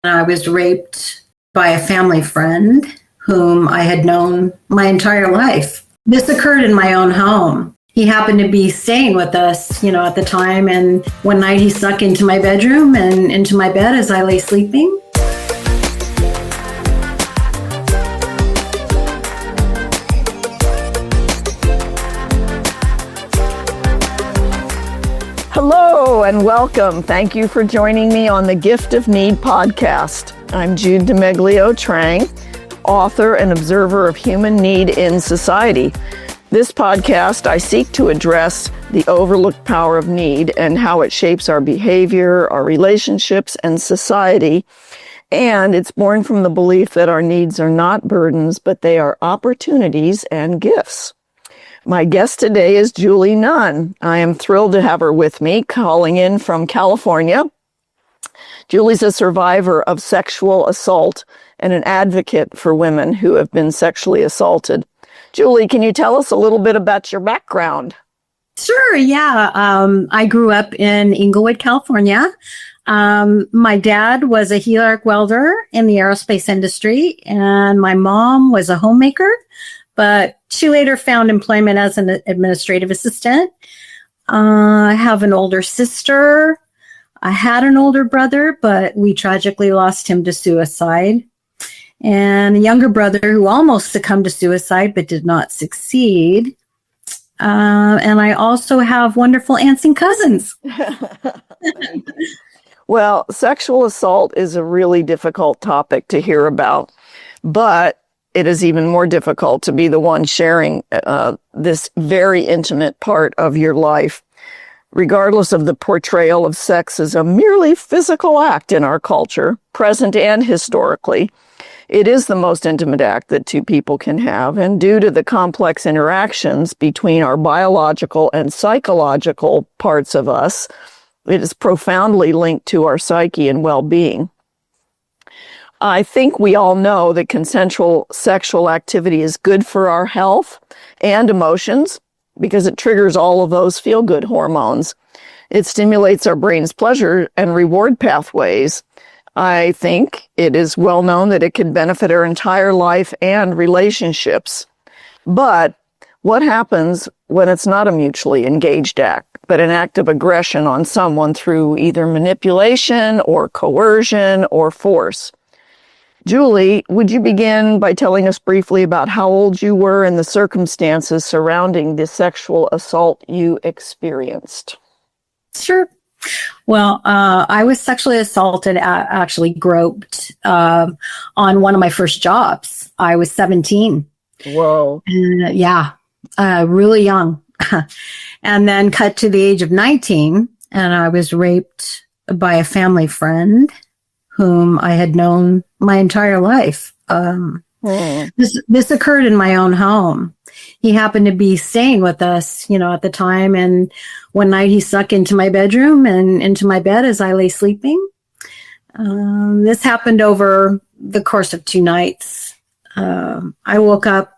I was raped by a family friend whom I had known my entire life. This occurred in my own home. He happened to be staying with us, at the time. And one night he snuck into my bedroom and into my bed as I lay sleeping. Hello and welcome. Thank you for joining me on the Gift of Need podcast. I'm Jude Trang, author and observer of human need in society. This podcast, I seek to address the overlooked power of need and how it shapes our behavior, our relationships, and society. And it's born from the belief that our needs are not burdens, but they are opportunities and gifts. My guest today is Julie Nunn. I am thrilled to have her with me, calling in from California. Julie's a survivor of sexual assault and an advocate for women who have been sexually assaulted. Julie, can you tell us a little bit about your background? Sure, yeah. I grew up in Inglewood, California. My dad was a heel arc welder in the aerospace industry, and my mom was a homemaker, but she later found employment as an administrative assistant. I have an older sister. I had an older brother, but we tragically lost him to suicide. And a younger brother who almost succumbed to suicide, but did not succeed. And I also have wonderful aunts and cousins. Well, sexual assault is a really difficult topic to hear about, but it is even more difficult to be the one sharing this very intimate part of your life. Regardless of the portrayal of sex as a merely physical act in our culture, present and historically, it is the most intimate act that two people can have, and due to the complex interactions between our biological and psychological parts of us, it is profoundly linked to our psyche and well-being. I think we all know that consensual sexual activity is good for our health and emotions because it triggers all of those feel-good hormones. It stimulates our brain's pleasure and reward pathways. I think it is well known that it can benefit our entire life and relationships. But what happens when it's not a mutually engaged act, but an act of aggression on someone through either manipulation or coercion or force? Julie, would you begin by telling us briefly about how old you were and the circumstances surrounding the sexual assault you experienced? Sure. Well, I was sexually assaulted, actually groped on one of my first jobs. I was 17. Whoa. Yeah, really young. And then cut to the age of 19, and I was raped by a family friend whom I had known my entire life. This occurred in my own home. He happened to be staying with us, at the time. And one night he snuck into my bedroom and into my bed as I lay sleeping. This happened over the course of 2 nights. I woke up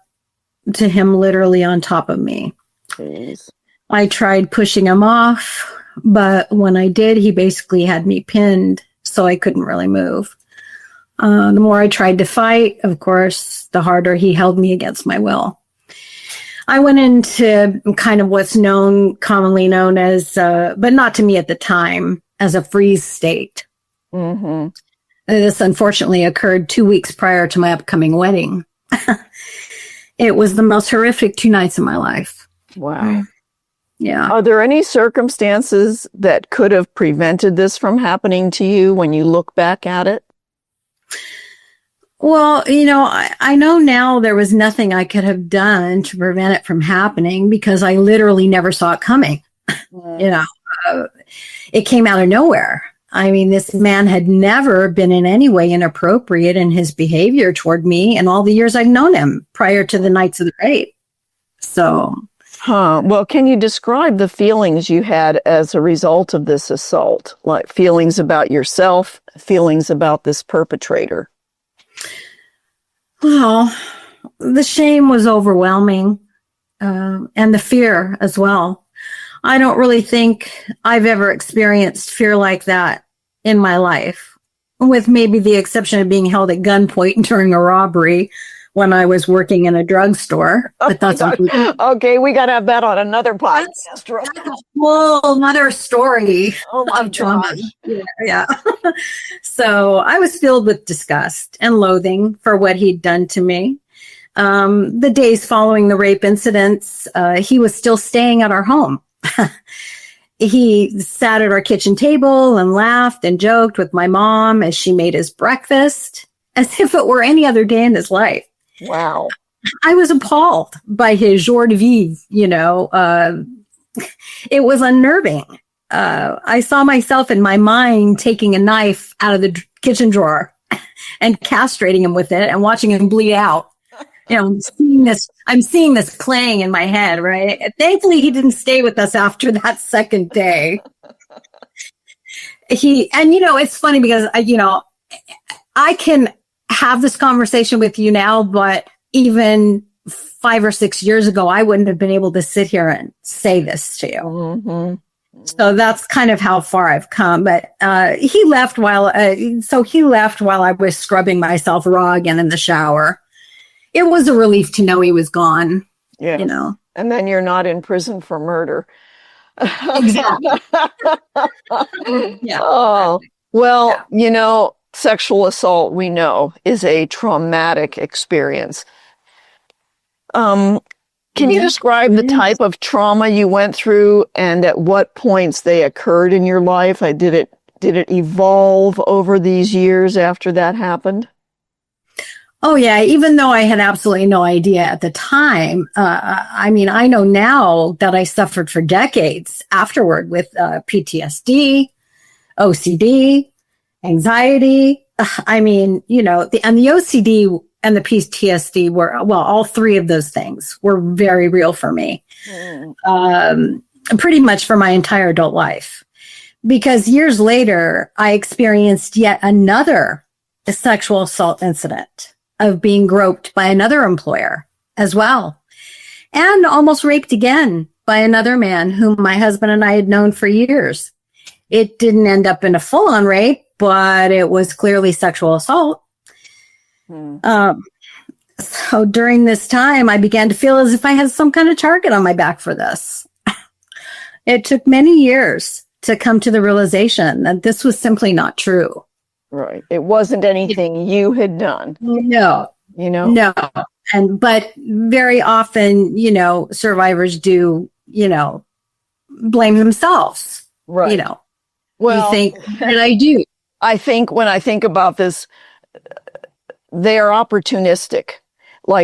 to him literally on top of me. Jeez. I tried pushing him off, but when I did, he basically had me pinned, so I couldn't really move. The more I tried to fight, of course, the harder he held me against my will. I went into kind of what's commonly known as, but not to me at the time, as a freeze state. Mm-hmm. This unfortunately occurred 2 weeks prior to my upcoming wedding. It was the most horrific 2 nights of my life. Wow. Yeah. Are there any circumstances that could have prevented this from happening to you when you look back at it? Well, I know now there was nothing I could have done to prevent it from happening because I literally never saw it coming. It came out of nowhere. I mean, this man had never been in any way inappropriate in his behavior toward me in all the years I've known him prior to the nights of the rape. So. Well, can you describe the feelings you had as a result of this assault? Like feelings about yourself, feelings about this perpetrator? Well, the shame was overwhelming, and the fear as well. I don't really think I've ever experienced fear like that in my life. with maybe the exception of being held at gunpoint during a robbery when I was working in a drugstore. But that's okay. We got to have that on another podcast. Right? That's a whole another story of trauma. Yeah. So I was filled with disgust and loathing for what he'd done to me. The days following the rape incidents, he was still staying at our home. He sat at our kitchen table and laughed and joked with my mom as she made his breakfast, as if it were any other day in his life. Wow. I was appalled by his joie de vivre, it was unnerving. I saw myself in my mind taking a knife out of the kitchen drawer and castrating him with it and watching him bleed out. I'm seeing this playing in my head, right? Thankfully, he didn't stay with us after that second day. It's funny because I can have this conversation with you now, but even 5 or 6 years ago, I wouldn't have been able to sit here and say this to you. Mm-hmm. So that's kind of how far I've come. But he left while I was scrubbing myself raw again in the shower. It was a relief to know he was gone. Yeah. And then you're not in prison for murder. Exactly. Yeah. Oh, well, sexual assault, we know, is a traumatic experience. Can you describe the type of trauma you went through and at what points they occurred in your life? Did it evolve over these years after that happened? Oh, yeah. Even though I had absolutely no idea at the time, I know now that I suffered for decades afterward with PTSD, OCD, anxiety. The OCD and the PTSD were, all three of those things were very real for me, pretty much for my entire adult life. Because years later, I experienced yet another sexual assault incident of being groped by another employer as well, and almost raped again by another man whom my husband and I had known for years. It didn't end up in a full-on rape, but it was clearly sexual assault. So during this time, I began to feel as if I had some kind of target on my back for this. It took many years to come to the realization that this was simply not true. Right. It wasn't anything you had done. No. No. But very often, survivors do, blame themselves. Right. Well, you think, what did I do? I think when I think about this, they are opportunistic.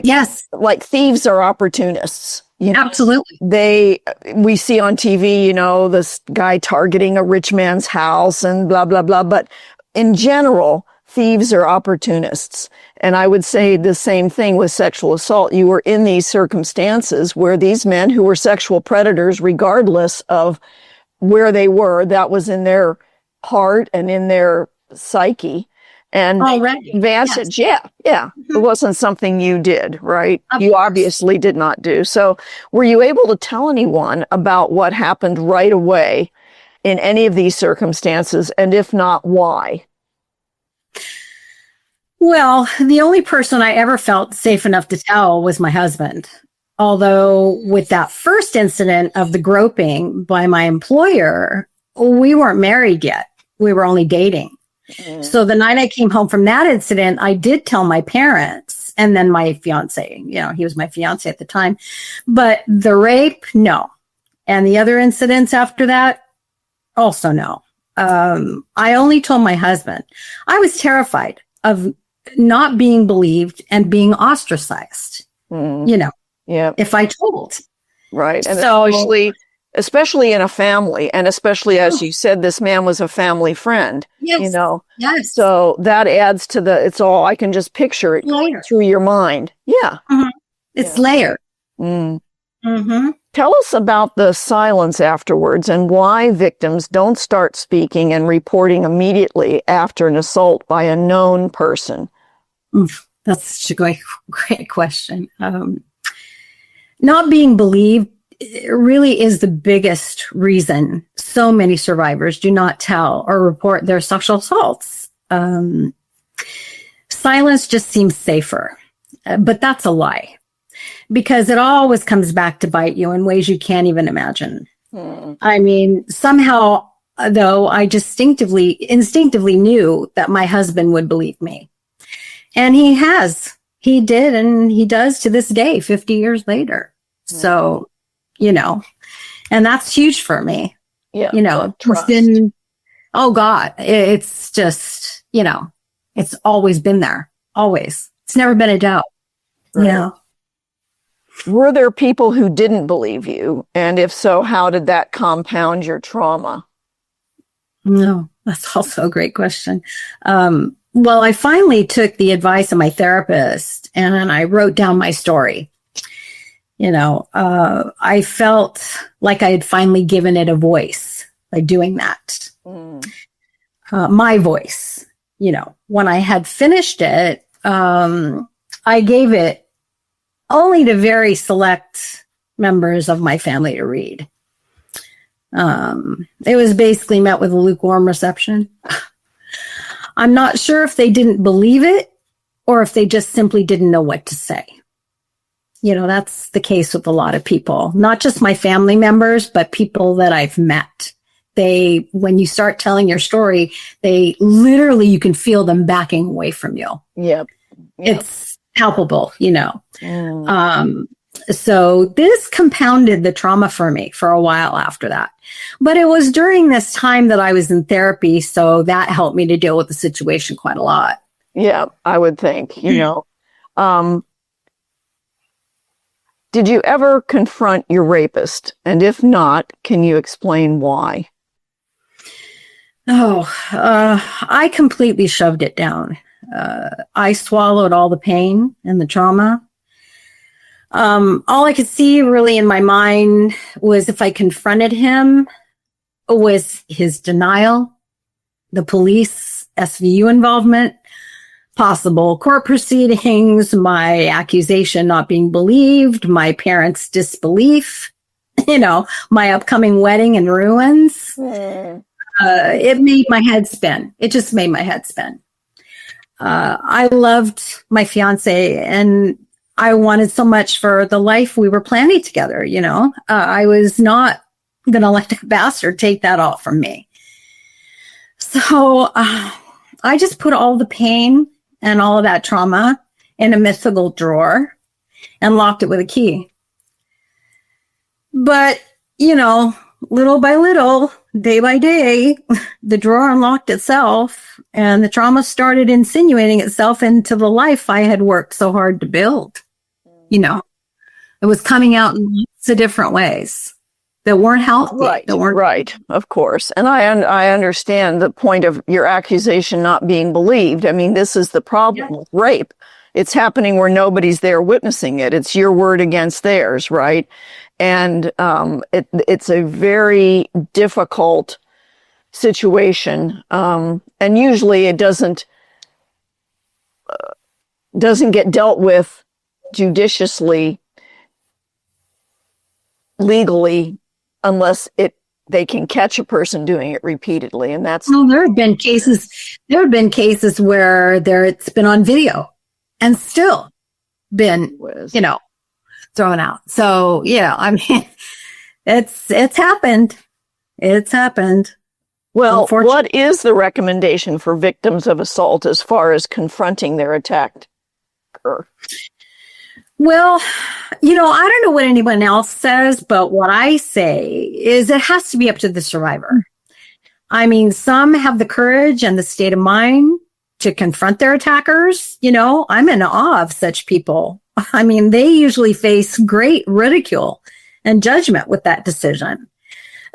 Yes. Like thieves are opportunists. Absolutely. We see on TV, this guy targeting a rich man's house and blah, blah, blah. But in general, thieves are opportunists. And I would say the same thing with sexual assault. You were in these circumstances where these men who were sexual predators, regardless of where they were, that was in their heart and in their psyche. And advantage, yeah. Mm-hmm. It wasn't something you did, right? You obviously did not do. So were you able to tell anyone about what happened right away in any of these circumstances? And if not, why? Well, the only person I ever felt safe enough to tell was my husband. Although with that first incident of the groping by my employer, we weren't married yet. We were only dating. Mm. So the night I came home from that incident, I did tell my parents and then my fiance, he was my fiance at the time, but the rape, no. And the other incidents after that, also no. I only told my husband. I was terrified of not being believed and being ostracized, if I told. Right. And so, especially in a family, and especially as you said, this man was a family friend, Yes. So that adds to it's all, I can just picture it going through your mind. Yeah. Mm-hmm. It's layered. Mm. Mm-hmm. Tell us about the silence afterwards and why victims don't start speaking and reporting immediately after an assault by a known person. That's such a great question. Not being believed really is the biggest reason so many survivors do not tell or report their sexual assaults. silence just seems safer. But that's a lie, because it always comes back to bite you in ways you can't even imagine. I mean, somehow, though, I just instinctively knew that my husband would believe me. And he has. He did, and he does to this day, 50 years later. So, and that's huge for me. Yeah. Trust. Oh God, it's just, it's always been there. Always. It's never been a doubt. Right. Yeah. Were there people who didn't believe you? And if so, how did that compound your trauma? No, that's also a great question. Well, I finally took the advice of my therapist and I wrote down my story. I felt like I had finally given it a voice by doing that. My voice, when I had finished it, I gave it only to very select members of my family to read. It was basically met with a lukewarm reception. I'm not sure if they didn't believe it or if they just simply didn't know what to say. That's the case with a lot of people, not just my family members, but people that I've met. When you start telling your story, you can feel them backing away from you. Yep. It's palpable, So this compounded the trauma for me for a while after that. But it was during this time that I was in therapy, so that helped me to deal with the situation quite a lot. Yeah, I would think, Did you ever confront your rapist? And if not, can you explain why? I completely shoved it down. I swallowed all the pain and the trauma. All I could see really in my mind was if I confronted him was his denial, the police, SVU involvement, possible court proceedings, my accusation not being believed, my parents' disbelief, my upcoming wedding in ruins. It made my head spin. It just made my head spin. I loved my fiance and I wanted so much for the life we were planning together, I was not going to let the bastard take that all from me. So I just put all the pain and all of that trauma in a mythical drawer and locked it with a key. But, little by little, day by day, the drawer unlocked itself and the trauma started insinuating itself into the life I had worked so hard to build. It was coming out in lots of different ways that weren't healthy. Right, of course. And I understand the point of your accusation not being believed. I mean, this is the problem with rape. It's happening where nobody's there witnessing it. It's your word against theirs, right? And it's a very difficult situation. And usually it doesn't get dealt with judiciously, legally, unless they can catch a person doing it repeatedly. And that's there have been cases where it's been on video and still been thrown out. So I mean it's happened. Well, what is the recommendation for victims of assault as far as confronting their attacker? Well, I don't know what anyone else says, but what I say is it has to be up to the survivor. I mean, some have the courage and the state of mind to confront their attackers. I'm in awe of such people. I mean, they usually face great ridicule and judgment with that decision.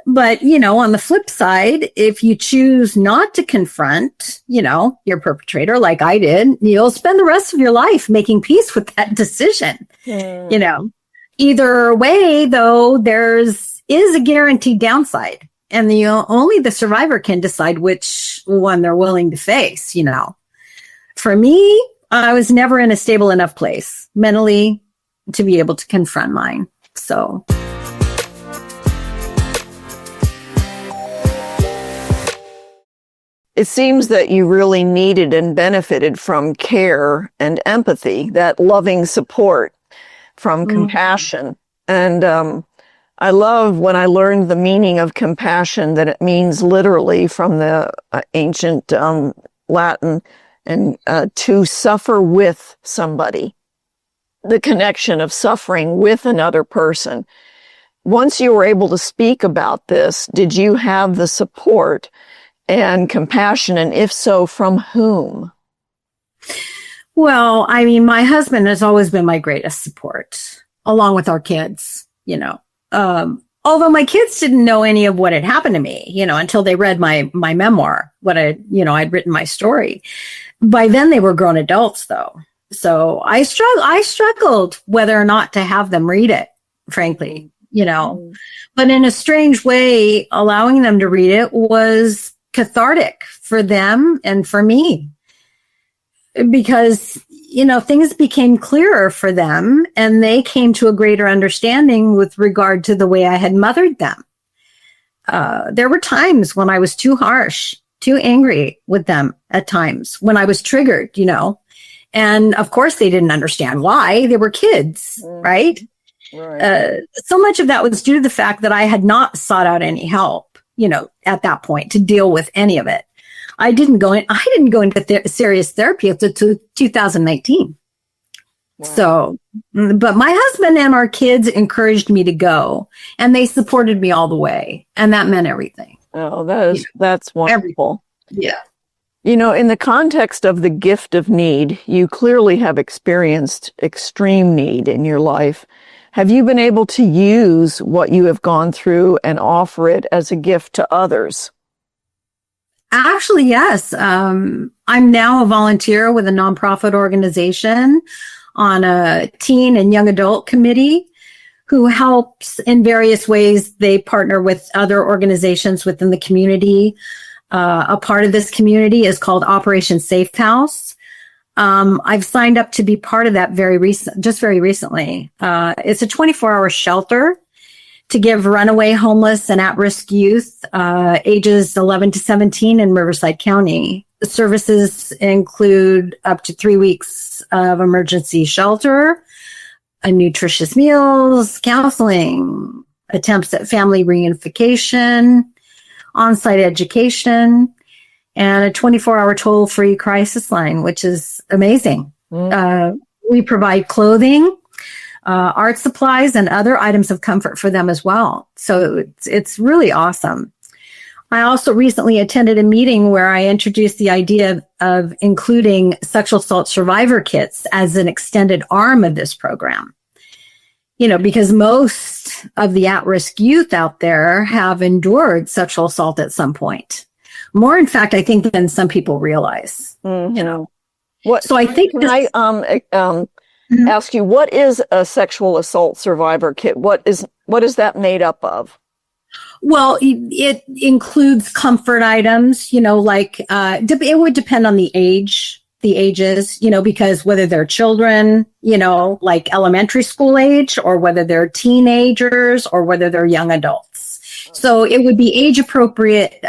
But, on the flip side, if you choose not to confront, your perpetrator like I did, you'll spend the rest of your life making peace with that decision. Either way, though, is a guaranteed downside. And only the survivor can decide which one they're willing to face, For me, I was never in a stable enough place mentally to be able to confront mine. So... it seems that you really needed and benefited from care and empathy, that loving support from compassion. And I love when I learned the meaning of compassion, that it means literally from the ancient Latin, and to suffer with somebody, the connection of suffering with another person. Once you were able to speak about this, did you have the support and compassion? And if so, from whom? Well, I mean, my husband has always been my greatest support, along with our kids, you know. Although my kids didn't know any of what had happened to me, you know, until they read my memoir, I'd written my story. By then they were grown adults though. So I struggled whether or not to have them read it, frankly, you know, but in a strange way, allowing them to read it was cathartic for them and for me, because, you know, things became clearer for them and they came to a greater understanding with regard to the way I had mothered them. There were times when I was too harsh, too angry with them at times, when I was triggered, you know, and of course they didn't understand why. They were kids, right? Right. So much of that was due to the fact that I had not sought out any help, you know, at that point to deal with any of it. I didn't go into serious therapy until 2019. Wow. So, but my husband and our kids encouraged me to go, and they supported me all the way. And that meant everything. Oh, that's wonderful. Everything. Yeah. You know, in the context of the gift of need, you clearly have experienced extreme need in your life. Have you been able to use what you have gone through and offer it as a gift to others? Actually, yes. I'm now a volunteer with a nonprofit organization on a teen and young adult committee who helps in various ways. They partner with other organizations within the community. A part of this community is called Operation Safe House. I've signed up to be part of that very recently. It's a 24-hour shelter to give runaway, homeless, and at-risk youth ages 11 to 17 in Riverside County. The services include up to 3 weeks of emergency shelter, nutritious meals, counseling, attempts at family reunification, on-site education, and a 24-hour toll-free crisis line, which is amazing. We provide clothing, art supplies, and other items of comfort for them as well. So it's really awesome. I also recently attended a meeting where I introduced the idea of including sexual assault survivor kits as an extended arm of this program. You know, because most of the at-risk youth out there have endured sexual assault at some point. More, in fact, I think, than some people realize. You know, So I think ask you, what is a sexual assault survivor kit? What is that made up of? Well, it includes comfort items, you know, like it would depend on the ages, you know, because whether they're children, you know, like elementary school age, or whether they're teenagers, or whether they're young adults. So it would be age appropriate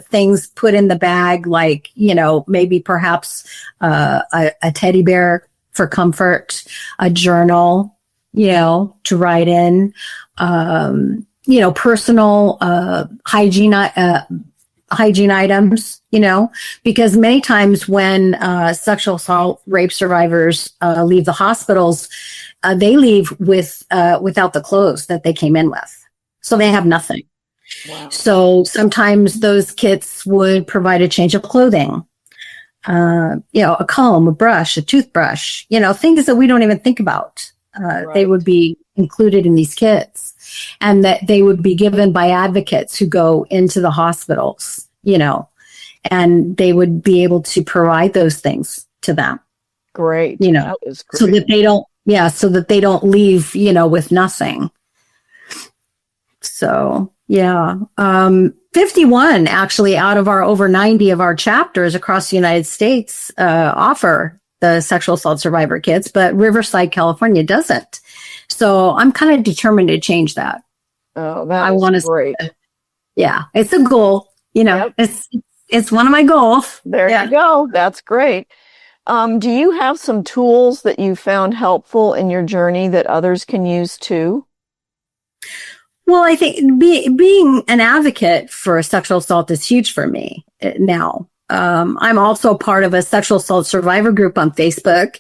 things put in the bag, like, you know, maybe perhaps a teddy bear for comfort, a journal, you know, to write in, you know, personal hygiene items, you know, because many times when sexual assault rape survivors leave the hospitals, they leave without the clothes that they came in with. So they have nothing. Wow. So sometimes those kits would provide a change of clothing, you know, a comb, a brush, a toothbrush, you know, things that we don't even think about. Right. They would be included in these kits, and that they would be given by advocates who go into the hospitals, you know, and they would be able to provide those things to them. Great. You know, that is great. So that they don't leave, you know, with nothing. So, yeah. 51 actually out of our over 90 of our chapters across the United States offer the sexual assault survivor kits, but Riverside, California doesn't. So I'm kind of determined to change that. Oh, that is great. Yeah, it's a goal. You know, It's It's one of my goals. There Yeah. you go. That's great. Do you have some tools that you found helpful in your journey that others can use too? Well, I think being an advocate for sexual assault is huge for me now. I'm also part of a sexual assault survivor group on Facebook,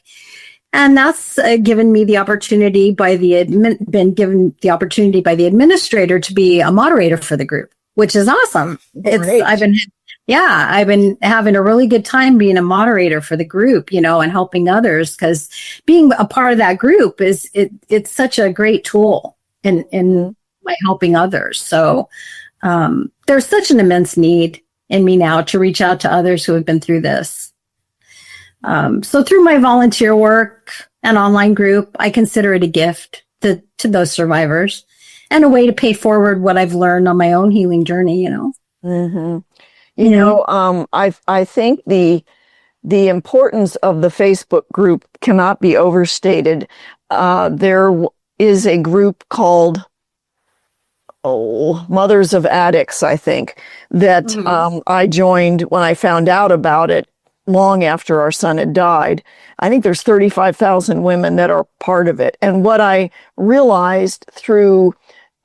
and that's given me the opportunity been given the opportunity by the administrator to be a moderator for the group, which is awesome. Great. I've been having a really good time being a moderator for the group, and helping others, because being a part of that group it's such a great tool in by helping others. So there's such an immense need in me now to reach out to others who have been through this. So through my volunteer work and online group, I consider it a gift to those survivors and a way to pay forward what I've learned on my own healing journey, Mm-hmm. I think the importance of the Facebook group cannot be overstated. There is a group called Mothers of Addicts, I think, that I joined when I found out about it long after our son had died. I think there's 35,000 women that are part of it. And what I realized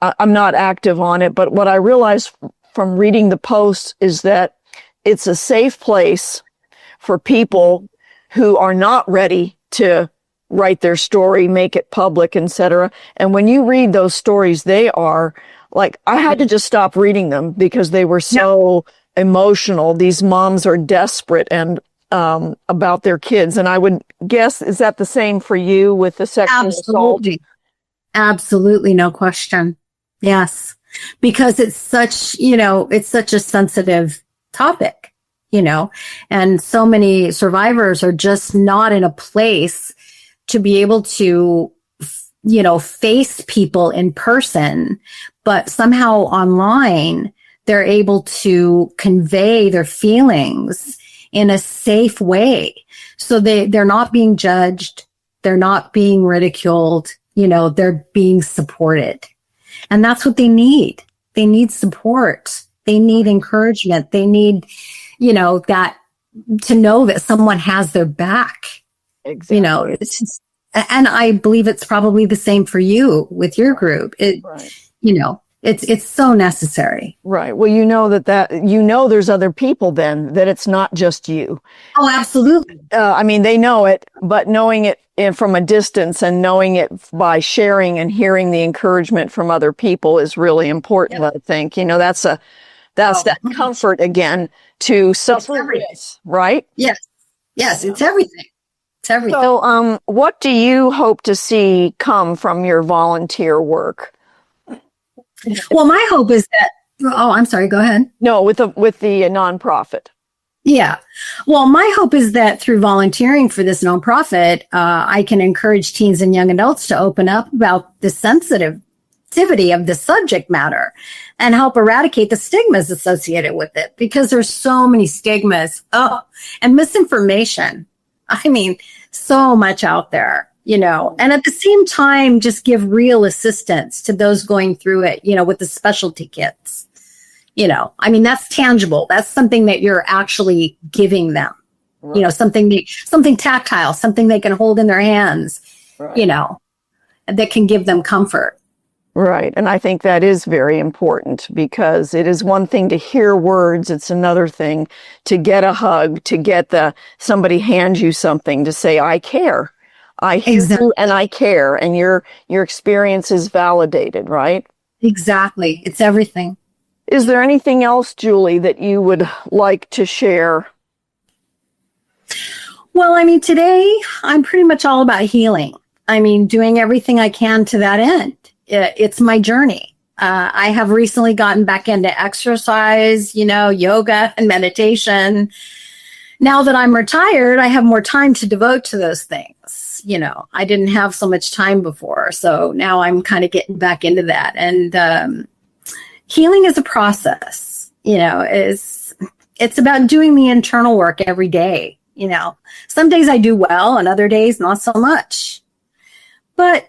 I'm not active on it, but what I realized from reading the posts is that it's a safe place for people who are not ready to write their story, make it public, etc. And when you read those stories, they are like, I had to just stop reading them because they were so emotional. These moms are desperate and about their kids. And I would guess, is that the same for you with the sexual assault? Absolutely, no question. Yes, because it's such a sensitive topic, and so many survivors are just not in a place to be able to, face people in person, but somehow online, they're able to convey their feelings in a safe way. So they're not being judged. They're not being ridiculed. They're being supported. And that's what they need. They need support. They need encouragement. They need, that to know that someone has their back. Exactly. It's just, and I believe it's probably the same for you with your group. It's so necessary. Right. Well, there's other people then, that it's not just you. Oh, absolutely. They know it, but knowing it from a distance and knowing it by sharing and hearing the encouragement from other people is really important. Yep. I think, that's that comfort again to suffer this, right? Yes. Yes. It's everything. It's everything. So, what do you hope to see come from your volunteer work? Well, my hope is that, I'm sorry, go ahead. No, with the nonprofit. Yeah. Well, my hope is that through volunteering for this nonprofit, I can encourage teens and young adults to open up about the sensitivity of the subject matter and help eradicate the stigmas associated with it, because there's so many stigmas and misinformation. So much out there, and at the same time, just give real assistance to those going through it, with the specialty kits. That's tangible. That's something that you're actually giving them, right. Something tactile, something they can hold in their hands, right. That can give them comfort. Right. And I think that is very important, because it is one thing to hear words. It's another thing to get a hug, to get somebody hands you something to say, I care. I hear you and I care. And your experience is validated, right? Exactly. It's everything. Is there anything else, Julie, that you would like to share? Well, today I'm pretty much all about healing. Doing everything I can to that end. It's my journey. I have recently gotten back into exercise, yoga and meditation. Now that I'm retired, I have more time to devote to those things. I didn't have so much time before. So now I'm kind of getting back into that. And healing is a process, it's about doing the internal work every day. Some days I do well and other days not so much. But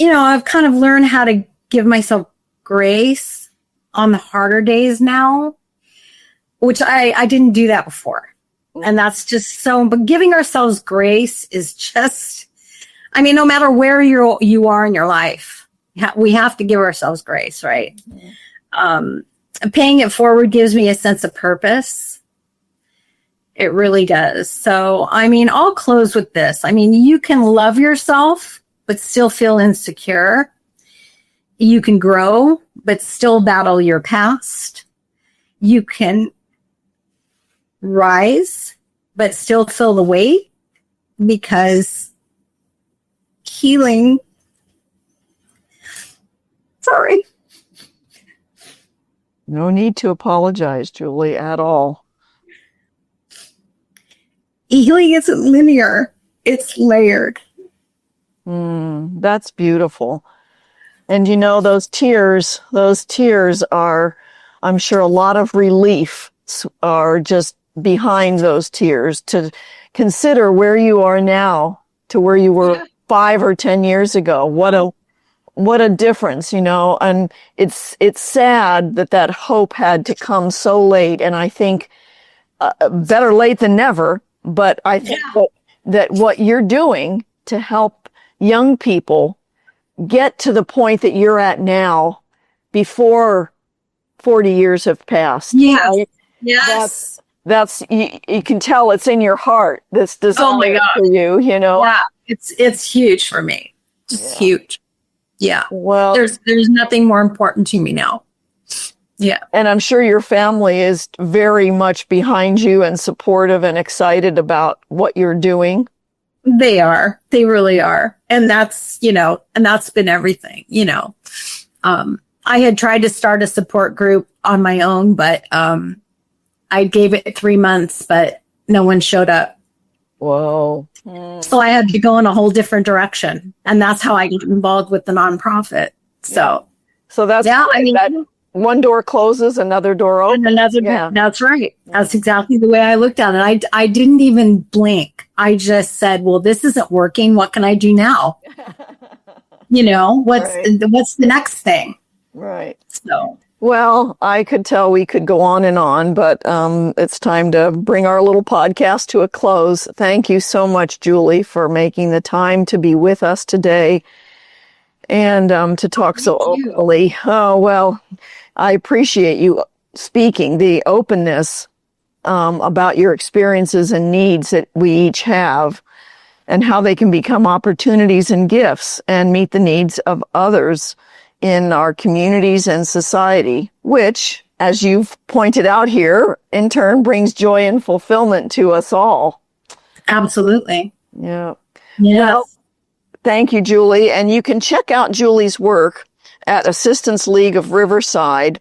I've kind of learned how to give myself grace on the harder days now. which I didn't do that before. And that's just so, but giving ourselves grace is just, I mean, no matter where you are in your life, we have to give ourselves grace, right? Paying it forward gives me a sense of purpose. It really does. So, I mean, I'll close with this. I mean, you can love yourself, but still feel insecure. You can grow, but still battle your past. You can rise, but still feel the weight, because healing. Sorry. No need to apologize, Julie, at all. Healing isn't linear. It's layered. That's beautiful. And you know, those tears are, I'm sure a lot of relief are just behind those tears, to consider where you are now to where you were 5 or 10 years ago. What a difference, you know. And it's sad that hope had to come so late. And I think better late than never. But I think that what you're doing to help young people get to the point that you're at now, before 40 years have passed. Yeah. Right? Yes. That's you can tell it's in your heart, this desire for you, you know. Yeah. It's huge for me. Just huge. Yeah. Well, there's nothing more important to me now. Yeah. And I'm sure your family is very much behind you and supportive and excited about what you're doing. They are. They really are. And that's, you know, and that's been everything, you know. I had tried to start a support group on my own, but I gave it 3 months, but no one showed up. Whoa. So I had to go in a whole different direction. And that's how I get involved with the nonprofit. So that's I mean, that one door closes, another door opens. And another door. That's right. That's exactly the way I looked at it. I didn't even blink. I just said, well, this isn't working. What can I do now? You know, what's the next thing? Right. So. Well, I could tell we could go on, but it's time to bring our little podcast to a close. Thank you so much, Julie, for making the time to be with us today and to talk so openly. Oh, well, I appreciate you speaking, the openness about your experiences and needs that we each have, and how they can become opportunities and gifts and meet the needs of others in our communities and society, which, as you've pointed out here, in turn brings joy and fulfillment to us all. Absolutely. Yeah. Yes. Well, thank you, Julie. And you can check out Julie's work at Assistance League of Riverside.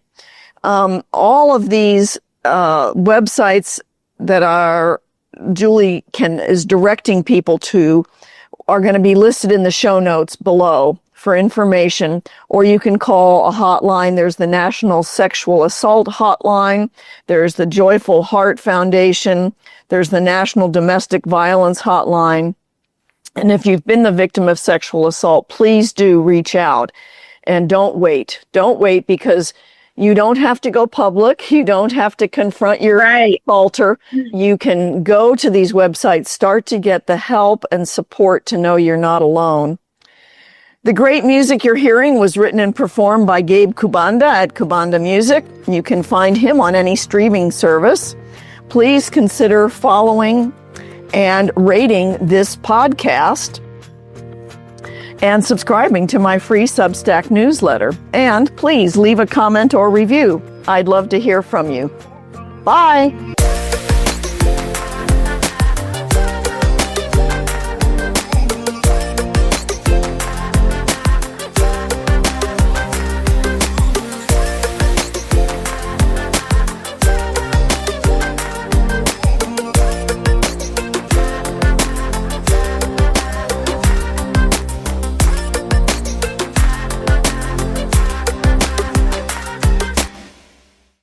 All of these websites that Julie is directing people to are going to be listed in the show notes below for information, or you can call a hotline. There's the National Sexual Assault Hotline. There's the Joyful Heart Foundation. There's the National Domestic Violence Hotline. And if you've been the victim of sexual assault, please do reach out, and don't wait. Don't wait, because you don't have to go public. You don't have to confront your assaulter. You can go to these websites, start to get the help and support to know you're not alone. The great music you're hearing was written and performed by Gabe Kubanda at Kubanda Music. You can find him on any streaming service. Please consider following and rating this podcast and subscribing to my free Substack newsletter. And please leave a comment or review. I'd love to hear from you. Bye.